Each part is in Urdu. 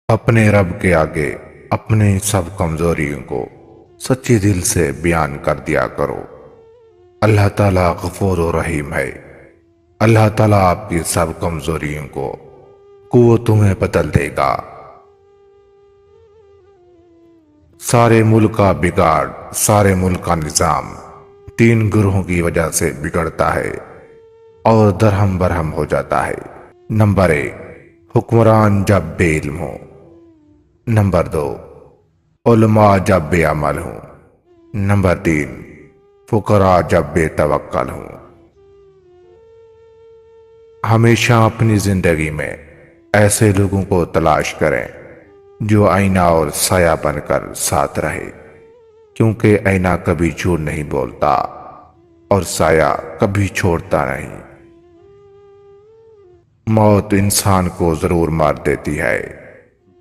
اپنے رب کے آگے اپنی سب کمزوریوں کو سچے دل سے بیان کر دیا کرو۔ اللہ تعالیٰ غفور و رحیم ہے۔ اللہ تعالیٰ آپ کی سب کمزوریوں کو قوتوں میں بدل دے گا۔ سارے ملک کا بگاڑ، سارے ملک کا نظام تین گروہوں کی وجہ سے بگڑتا ہے اور درہم برہم ہو جاتا ہے۔ نمبر 1، حکمران جب بے علم ہو۔ نمبر 2، علماء جب بے عمل ہوں۔ نمبر 3، فقراء جب بے توکل ہوں۔ ہمیشہ اپنی زندگی میں ایسے لوگوں کو تلاش کریں جو آئینہ اور سایہ بن کر ساتھ رہے، کیونکہ آئینہ کبھی جھوٹ نہیں بولتا اور سایہ کبھی چھوڑتا نہیں۔ موت انسان کو ضرور مار دیتی ہے،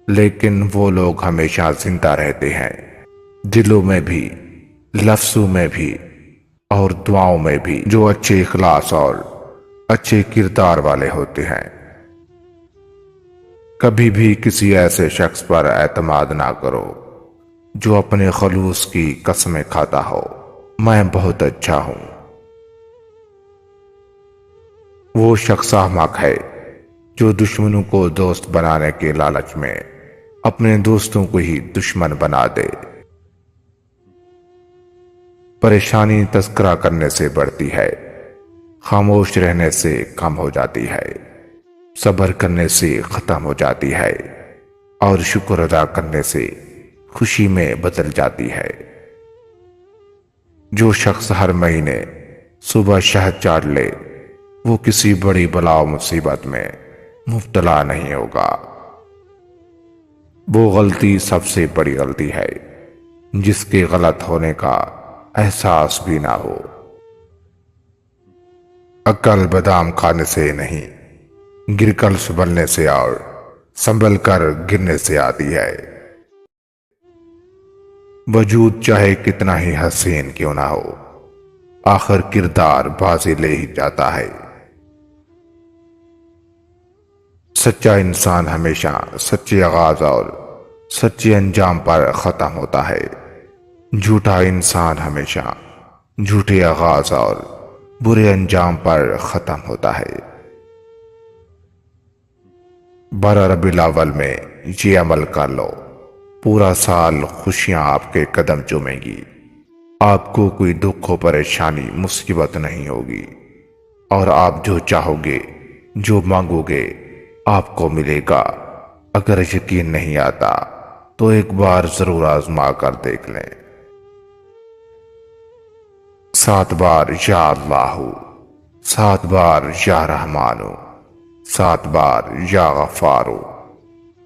لیکن وہ لوگ ہمیشہ زندہ رہتے ہیں، دلوں میں بھی، لفظوں میں بھی اور دعاؤں میں بھی، جو اچھے اخلاص اور اچھے کردار والے ہوتے ہیں۔ کبھی بھی کسی ایسے شخص پر اعتماد نہ کرو جو اپنے خلوص کی قسمیں کھاتا ہو، میں بہت اچھا ہوں۔ وہ شخص احمق ہے جو دشمنوں کو دوست بنانے کے لالچ میں اپنے دوستوں کو ہی دشمن بنا دے۔ پریشانی تذکرہ کرنے سے بڑھتی ہے، خاموش رہنے سے کم ہو جاتی ہے، صبر کرنے سے ختم ہو جاتی ہے اور شکر ادا کرنے سے خوشی میں بدل جاتی ہے۔ جو شخص ہر مہینے صبح شہد چاٹ لے وہ کسی بڑی بلا و مصیبت میں مبتلا نہیں ہوگا۔ وہ غلطی سب سے بڑی غلطی ہے جس کے غلط ہونے کا احساس بھی نہ ہو۔ عقل بادام کھانے سے نہیں، گر کر سنبھلنے سے اور سنبھل کر گرنے سے آتی ہے۔ وجود چاہے کتنا ہی حسین کیوں نہ ہو، آخر کردار بازی لے ہی جاتا ہے۔ سچا انسان ہمیشہ سچے آغاز اور سچے انجام پر ختم ہوتا ہے۔ جھوٹا انسان ہمیشہ جھوٹے آغاز اور برے انجام پر ختم ہوتا ہے۔ 12 ربیع الاول میں یہ عمل کر لو، پورا سال خوشیاں آپ کے قدم چومیں گی، آپ کو کوئی دکھ و پریشانی مصیبت نہیں ہوگی، اور آپ جو چاہو گے، جو مانگو گے، آپ کو ملے گا۔ اگر یقین نہیں آتا تو ایک بار ضرور آزما کر دیکھ لیں۔ 7 بار یا اللہ، 7 بار یا رحمان، 7 بار یا غفار،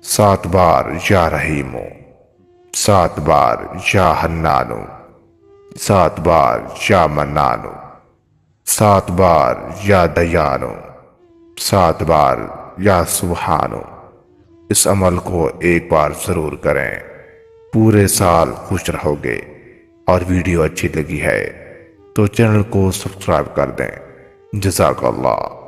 7 بار یا رحیم، 7 بار یا حنان، 7 بار یا منان، 7 بار یا دیان، 7 بار یا سبحان۔ اس عمل کو ایک بار ضرور کریں، پورے سال خوش رہو گے۔ اور ویڈیو اچھی لگی ہے تو چینل کو سبسکرائب کر دیں۔ جزاک اللہ۔